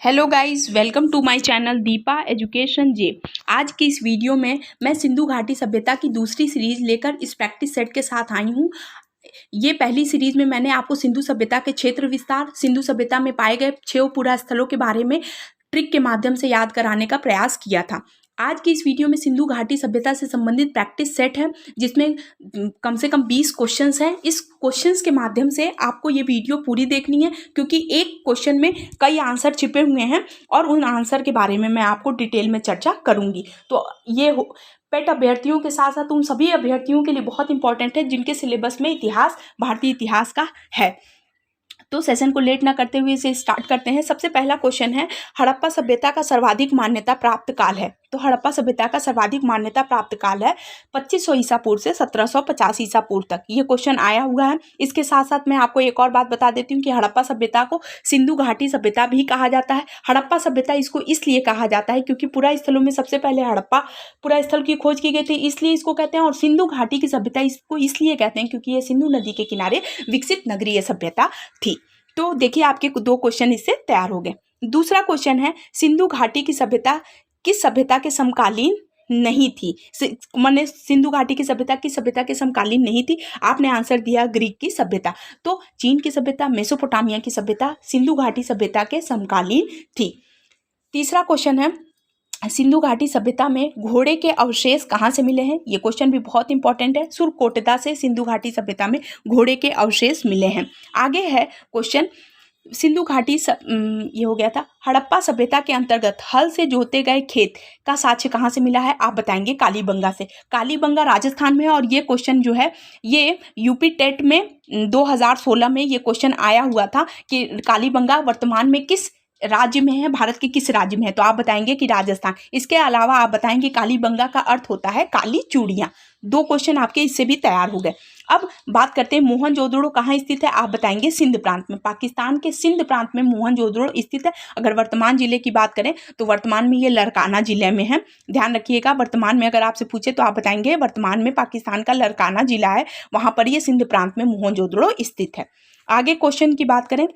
Hello guys, welcome to my channel Deepa education जे। आज की इस वीडियो में मैं सिंधु घाटी सभ्यता की दूसरी सीरीज लेकर इस प्रैक्टिस सेट के साथ आई हूँ। ये पहली सीरीज में मैंने आपको सिंधु सभ्यता के क्षेत्र विस्तार, सिंधु सभ्यता में पाए गए 6 पुरा स्थलों के बारे में ट्रिक के माध्यम से याद कराने का प्रयास किया था। आज की इस वीडियो में सिंधु घाटी सभ्यता से संबंधित प्रैक्टिस सेट है, जिसमें कम से कम 20 क्वेश्चंस हैं। इस क्वेश्चंस के माध्यम से आपको ये वीडियो पूरी देखनी है, क्योंकि एक क्वेश्चन में कई आंसर छिपे हुए हैं और उन आंसर के बारे में मैं आपको डिटेल में चर्चा करूंगी। तो ये पेट अभ्यर्थियों के साथ साथ उन सभी अभ्यर्थियों के लिए बहुत इंपॉर्टेंट है जिनके सिलेबस में इतिहास, भारतीय इतिहास का है। तो सेशन को लेट ना करते हुए इसे स्टार्ट करते हैं। सबसे पहला क्वेश्चन है, हड़प्पा सभ्यता का सर्वाधिक मान्यता प्राप्त काल है। तो हड़प्पा सभ्यता का सर्वाधिक मान्यता प्राप्त काल है 2500 ईसा पूर्व से 1750 ईसा पूर्व तक। ये क्वेश्चन आया हुआ है। इसके साथ साथ मैं आपको एक और बात बता देती हूँ कि हड़प्पा सभ्यता को सिंधु घाटी सभ्यता भी कहा जाता है। हड़प्पा सभ्यता इसको इसलिए कहा जाता है क्योंकि पुरा स्थलों में सबसे पहले हड़प्पा पुरा स्थल की खोज की गई थी, इसलिए इसको कहते हैं। और सिंधु घाटी की सभ्यता इसको इसलिए कहते हैं क्योंकि ये सिंधु नदी के किनारे विकसित नगरीय सभ्यता थी। तो देखिए, आपके 2 क्वेश्चन इससे तैयार हो गए। दूसरा क्वेश्चन है, सिंधु घाटी की सभ्यता किस सभ्यता के समकालीन नहीं थी। माने सिंधु घाटी की सभ्यता किस सभ्यता के समकालीन नहीं थी। आपने आंसर दिया ग्रीक की सभ्यता। तो चीन की सभ्यता, मेसोपोटामिया की सभ्यता सिंधु घाटी सभ्यता के समकालीन थी। तीसरा क्वेश्चन है, सिंधु घाटी सभ्यता में घोड़े के अवशेष कहाँ से मिले हैं। ये क्वेश्चन भी बहुत इंपॉर्टेंट है। सुरकोटदा से सिंधु घाटी सभ्यता में घोड़े के अवशेष मिले हैं। आगे है क्वेश्चन, सिंधु घाटी ये हो गया था। हड़प्पा सभ्यता के अंतर्गत हल से जोते गए खेत का साक्ष्य कहाँ से मिला है। आप बताएंगे कालीबंगा से। कालीबंगा राजस्थान में है और ये क्वेश्चन जो है ये यूपी टेट में 2016 में ये क्वेश्चन आया हुआ था कि कालीबंगा वर्तमान में किस राज्य में है, भारत के किस राज्य में है। तो आप बताएंगे कि राजस्थान। इसके अलावा आप बताएंगे कालीबंगा का अर्थ होता है काली चूड़ियाँ। 2 क्वेश्चन आपके इससे भी तैयार हो गए। अब बात करते हैं मोहनजोदड़ो कहाँ स्थित है। आप बताएंगे सिंध प्रांत में। पाकिस्तान के सिंध प्रांत में मोहनजोदड़ो स्थित है। अगर वर्तमान जिले की बात करें तो वर्तमान में ये लड़काना जिले में है। ध्यान रखिएगा, वर्तमान में अगर आपसे पूछे तो आप बताएंगे वर्तमान में पाकिस्तान का लड़काना जिला है, वहां पर ये सिंध प्रांत में मोहनजोदड़ो स्थित है। आगे क्वेश्चन की बात करें,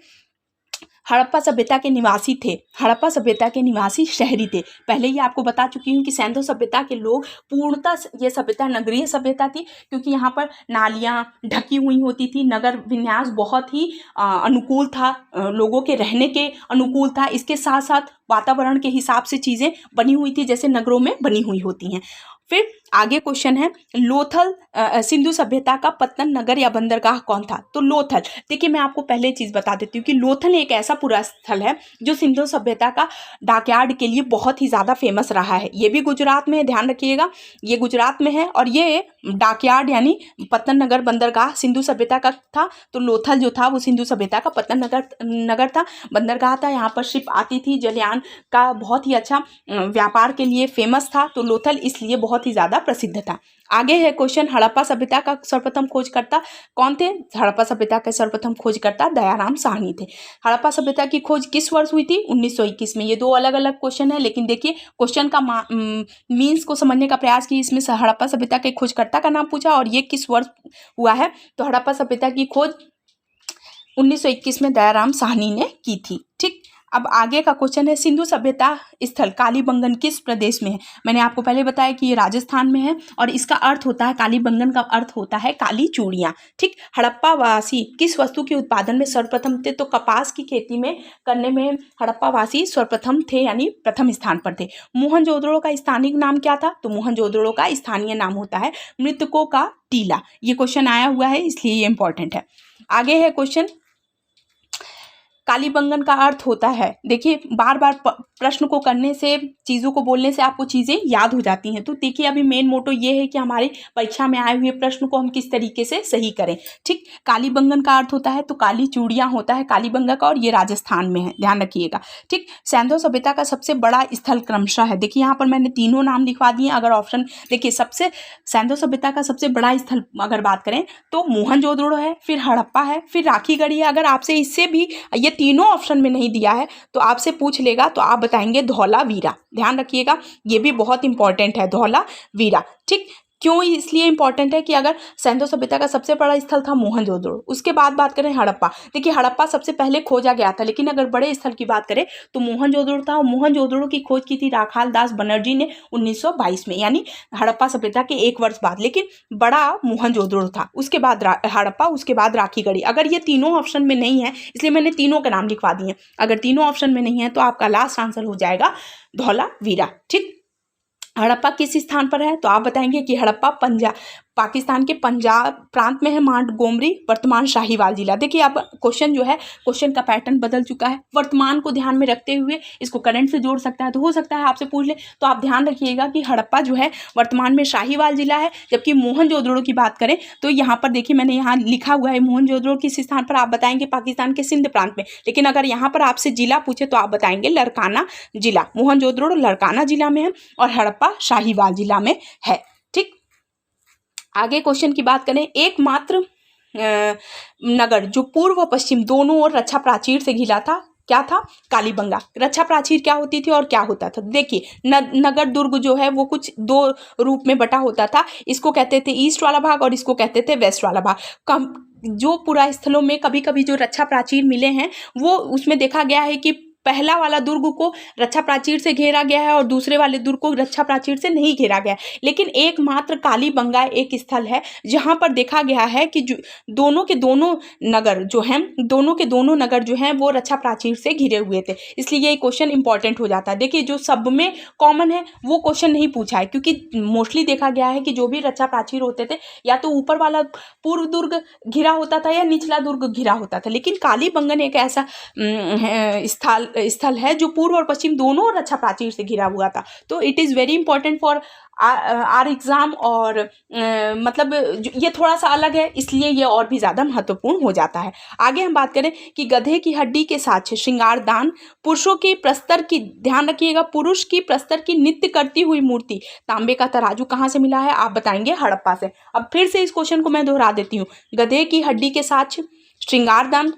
हड़प्पा सभ्यता के निवासी थे। हड़प्पा सभ्यता के निवासी शहरी थे। पहले ही आपको बता चुकी हूँ कि सिंधु सभ्यता के लोग पूर्णतः ये सभ्यता नगरीय सभ्यता थी, क्योंकि यहाँ पर नालियाँ ढकी हुई होती थी। नगर विन्यास बहुत ही अनुकूल था, लोगों के रहने के अनुकूल था। इसके साथ साथ वातावरण के हिसाब से चीज़ें बनी हुई थी, जैसे नगरों में बनी हुई होती हैं। फिर आगे क्वेश्चन है, लोथल सिंधु सभ्यता का पत्तन नगर या बंदरगाह कौन था। तो लोथल, देखिए मैं आपको पहले चीज़ बता देती हूँ कि लोथल एक ऐसा पूरा स्थल है जो सिंधु सभ्यता का डॉकयार्ड के लिए बहुत ही ज़्यादा फेमस रहा है। ये भी गुजरात में है, ध्यान रखिएगा, ये गुजरात में है। और ये डॉकयार्ड यानी पत्तन नगर बंदरगाह सिंधु सभ्यता का था। तो लोथल जो था वो सिंधु सभ्यता का पत्तन नगर था, बंदरगाह था। यहाँ पर शिप आती थी, जलयान का बहुत ही अच्छा व्यापार के लिए फेमस था। तो लोथल इसलिए बहुत ही ज़्यादा प्रसिद्ध था। आगे है क्वेश्चन, हड़प्पा सभ्यता का सर्वप्रथम खोजकर्ता कौन थे। हड़प्पा सभ्यता के सर्वप्रथम खोजकर्ता दयाराम साहनी थे। हड़प्पा सभ्यता की खोज किस वर्ष हुई थी। 1921 में। ये 2 अलग अलग क्वेश्चन है, लेकिन देखिए क्वेश्चन का मीन्स को समझने का प्रयास की। इसमें हड़प्पा सभ्यता के खोजकर्ता का नाम पूछा और ये किस वर्ष हुआ है। तो हड़प्पा सभ्यता की खोज 1921 में दयाराम साहनी ने की थी। ठीक, अब आगे का क्वेश्चन है, सिंधु सभ्यता स्थल कालीबंगन किस प्रदेश में है। मैंने आपको पहले बताया कि ये राजस्थान में है और इसका अर्थ होता है, कालीबंगन का अर्थ होता है काली चूड़ियाँ। ठीक, हड़प्पा वासी किस वस्तु के उत्पादन में सर्वप्रथम थे। तो कपास की खेती में करने में हड़प्पा वासी सर्वप्रथम थे, यानी प्रथम स्थान पर थे। मोहनजोदड़ो का स्थानिक नाम क्या था। तो मोहनजोदड़ो का स्थानीय नाम होता है मृतकों का टीला। ये क्वेश्चन आया हुआ है, इसलिए ये इंपॉर्टेंट है। आगे है क्वेश्चन, कालीबंगन का अर्थ होता है। देखिए बार बार प्रश्न को करने से, चीज़ों को बोलने से आपको चीज़ें याद हो जाती हैं। तो देखिए अभी मेन मोटो ये है कि हमारी परीक्षा में आए हुए प्रश्न को हम किस तरीके से सही करें। ठीक, कालीबंगन का अर्थ होता है तो काली चूड़ियाँ होता है कालीबंगा का, और ये राजस्थान में है, ध्यान रखिएगा। ठीक, सिंधु सभ्यता का सबसे बड़ा स्थल क्रमशः है। देखिए यहाँ पर मैंने तीनों नाम लिखवा दिए। अगर ऑप्शन देखिए, सबसे सिंधु सभ्यता का सबसे बड़ा स्थल अगर बात करें तो मोहनजोदड़ो है, फिर हड़प्पा है, फिर राखीगढ़ी है। अगर आपसे इससे भी ये तीनों ऑप्शन में नहीं दिया है तो आपसे पूछ लेगा तो आप बताएंगे धौलावीरा। ध्यान रखिएगा, ये भी बहुत इंपॉर्टेंट है, धौलावीरा। ठीक, क्यों इसलिए इंपॉर्टेंट है कि अगर सिंधु सभ्यता का सबसे बड़ा स्थल था मोहनजोदड़ो, उसके बाद बात करें हड़प्पा। देखिए हड़प्पा सबसे पहले खोजा गया था, लेकिन अगर बड़े स्थल की बात करें तो मोहनजोदड़ो था। और मोहनजोदड़ो की खोज की थी राखाल दास बनर्जी ने 1922 में, यानी हड़प्पा सभ्यता के 1 वर्ष बाद। लेकिन बड़ा मोहनजोदड़ो था, उसके बाद हड़प्पा, उसके बाद राखीगढ़ी। अगर ये तीनों ऑप्शन में नहीं है इसलिए मैंने तीनों के नाम लिखवा दिए। अगर तीनों ऑप्शन में नहीं है तो आपका लास्ट आंसर हो जाएगा धौलावीरा। ठीक, हड़प्पा किस स्थान पर है तो आप बताएंगे कि हड़प्पा पाकिस्तान के पंजाब प्रांत में है, मांड गोमरी, वर्तमान शाहीवाल जिला। देखिए अब क्वेश्चन जो है, क्वेश्चन का पैटर्न बदल चुका है। वर्तमान को ध्यान में रखते हुए इसको करंट से जोड़ सकता है, तो हो सकता है आपसे पूछ ले। तो आप ध्यान रखिएगा कि हड़प्पा जो है वर्तमान में शाहीवाल जिला है, जबकि मोहनजोदड़ो की बात करें तो यहाँ पर देखिए मैंने यहाँ लिखा हुआ है मोहनजोदड़ो किस स्थान पर, आप बताएंगे पाकिस्तान के सिंध प्रांत में। लेकिन अगर यहाँ पर आपसे जिला पूछे तो आप बताएंगे लड़काना जिला। मोहनजोदड़ो लड़काना जिला में है और हड़प्पा शाहीवाल जिला में है। ठीक, आगे क्वेश्चन की बात करें, एकमात्र नगर जो पूर्व और पश्चिम दोनों ओर रक्षा प्राचीर से घिरा था, क्या था? कालीबंगा। रक्षा प्राचीर क्या होती थी और क्या होता था? देखिए नगर दुर्ग जो है वो कुछ 2 रूप में बटा होता था। इसको कहते थे ईस्ट वाला भाग और इसको कहते थे वेस्ट वाला भाग। जो पुरा स्थलों में कभी कभी जो रक्षा प्राचीर मिले हैं वो उसमें देखा गया है कि पहला वाला दुर्ग को रक्षा प्राचीर से घेरा गया है और दूसरे वाले दुर्ग को रक्षा प्राचीर से नहीं घेरा गया। लेकिन एकमात्र कालीबंगा एक स्थल है जहां पर देखा गया है कि दोनों के दोनों नगर जो हैं वो रक्षा प्राचीर से घिरे हुए थे। इसलिए ये क्वेश्चन इंपॉर्टेंट हो जाता है। देखिए जो सब में कॉमन है वो क्वेश्चन नहीं पूछा है, क्योंकि मोस्टली देखा गया है कि जो भी रक्षा प्राचीर होते थे या तो ऊपर वाला पूर्व दुर्ग घिरा होता था या निचला दुर्ग घिरा होता था। लेकिन कालीबंगन एक ऐसा स्थल है जो पूर्व और पश्चिम दोनों रक्षा प्राचीर से घिरा हुआ था। तो it is very important for our exam, और मतलब ये थोड़ा सा अलग है इसलिए ये और भी ज़्यादा महत्वपूर्ण हो जाता है। आगे हम बात करें कि गधे की हड्डी के साथ श्रृंगारदान, पुरुषों की प्रस्तर की, ध्यान रखिएगा, पुरुष की प्रस्तर की नित्य करती हुई मूर्ति, तांबे का तराजू कहाँ से मिला है? आप बताएंगे हड़प्पा से। अब फिर से इस क्वेश्चन को मैं दोहरा देती हूँ। गधे की हड्डी के साथ श्रृंगारदान,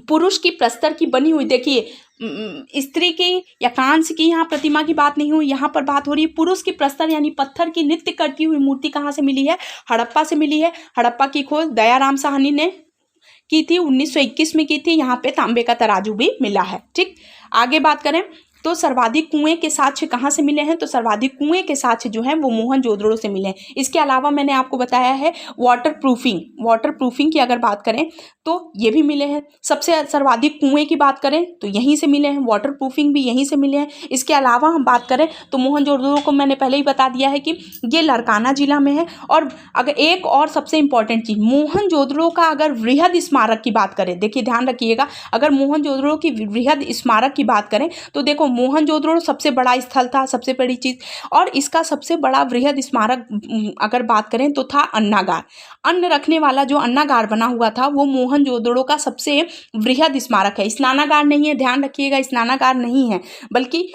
पुरुष की प्रस्तर की बनी हुई, देखिए स्त्री की या कांस्य की यहाँ प्रतिमा की बात नहीं हुई, यहाँ पर बात हो रही है पुरुष की प्रस्तर यानी पत्थर की नित्य करती हुई मूर्ति कहाँ से मिली है? हड़प्पा से मिली है। हड़प्पा की खोज दयाराम साहनी ने की थी, 1921 में की थी। यहाँ पे तांबे का तराजू भी मिला है। ठीक, आगे बात करें तो सर्वाधिक कुएं के साक्ष्य कहाँ से मिले हैं? तो सर्वाधिक कुएं के साक्ष्य जो हैं वो मोहनजोदड़ो से मिले हैं। इसके अलावा मैंने आपको बताया है वाटर प्रूफिंग की अगर बात करें तो ये भी मिले हैं। सबसे सर्वाधिक कुएं की बात करें तो यहीं से मिले हैं, वाटर प्रूफिंग भी यहीं से मिले हैं। इसके अलावा हम बात करें तो मोहनजोदड़ो को मैंने पहले ही बता दिया है कि ये लड़काना जिला में है। और अगर एक और सबसे इंपॉर्टेंट चीज़, मोहनजोदड़ो का अगर वृहद स्मारक की बात करें, देखिए ध्यान रखिएगा, अगर मोहनजोदड़ो की वृहद स्मारक की बात करें तो देखो मोहनजोदड़ो सबसे बड़ा स्थल था, सबसे बड़ी चीज़। और इसका सबसे बड़ा वृहद स्मारक अगर बात करें तो था अन्नागार। अन्न रखने वाला जो अन्नागार बना हुआ था वो मोहनजोदड़ो का सबसे वृहद स्मारक है। स्नानागार नहीं है, ध्यान रखिएगा, स्नानागार नहीं है, बल्कि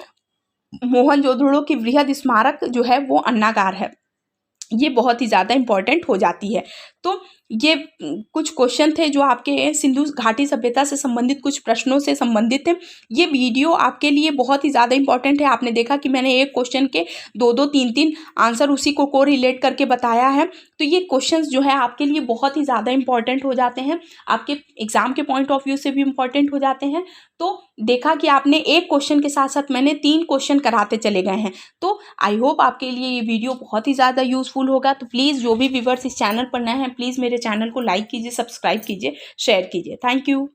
मोहनजोदड़ो की वृहद स्मारक जो है वो अन्नागार है। ये बहुत ही ज़्यादा इंपॉर्टेंट हो जाती है। तो ये कुछ क्वेश्चन थे जो आपके सिंधु घाटी सभ्यता से संबंधित कुछ प्रश्नों से संबंधित थे। ये वीडियो आपके लिए बहुत ही ज़्यादा इंपॉर्टेंट है। आपने देखा कि मैंने एक क्वेश्चन के 2-2, 3-3 आंसर उसी को रिलेट करके बताया है। तो ये क्वेश्चंस जो है आपके लिए बहुत ही ज़्यादा इंपॉर्टेंट हो जाते हैं, आपके एग्जाम के पॉइंट ऑफ व्यू से भी इंपॉर्टेंट हो जाते हैं। तो देखा कि आपने एक क्वेश्चन के साथ साथ मैंने 3 क्वेश्चन कराते चले गए हैं। तो आई होप आपके लिए ये वीडियो बहुत ही ज़्यादा यूजफुल होगा। तो प्लीज़ जो भी व्यूअर्स इस चैनल पर नए हैं प्लीज़ मेरे चैनल को लाइक कीजिए, सब्सक्राइब कीजिए, शेयर कीजिए। Thank you.